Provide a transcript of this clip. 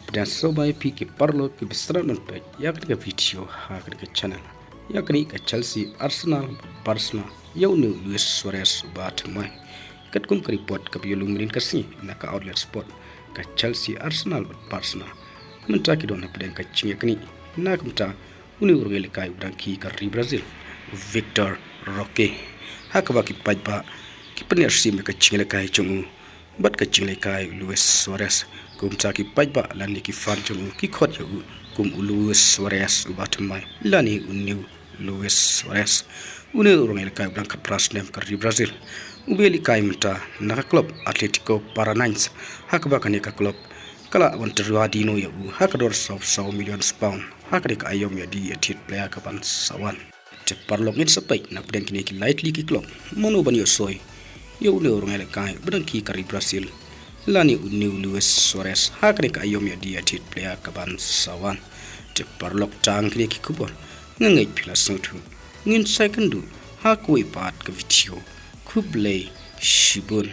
Pedang sobai pi ke parlo ke besra non pe yakni ke video hakni ke channel yakni ke Chelsea Arsenal Barcelona yaunu Luiz Suarez ba thymmai kat kum ke report ke biolung merin kasi na ka outlet sport ke Chelsea Arsenal Barcelona menta ki don pedang ke ching yakni na kumta uni urgele kai udang ki ka ri Brazil Victor Roque hakaba ki pajba ki premier sim ke ching le kai chungu bat ka ching le kai Luiz Suarez kum ta ki pajba lani ki fan chungu ki khot yu kum Luiz Suarez ba thymmai lani uniu Luiz Suarez uni urgele kai udang ka pras nem ka ri Brazil ubeli kai menta na club Atletico Paranaense hakaba ka ne ka club kala wanterwa dino ya hakador saw million pound hakadik ayom ya di etit player ka ban sawan te parlok ngin sapai na pedang kini ki lightly ki club mono ban yo soy yo ne urngele kai bedang ki kari Brazil lani uniu Luiz Suarez hakadik ayom ya di etit player ka ban sawan te parlok tang kini ki kubon ngai pila sotu ngin second hakoi pat ka video kublei shibun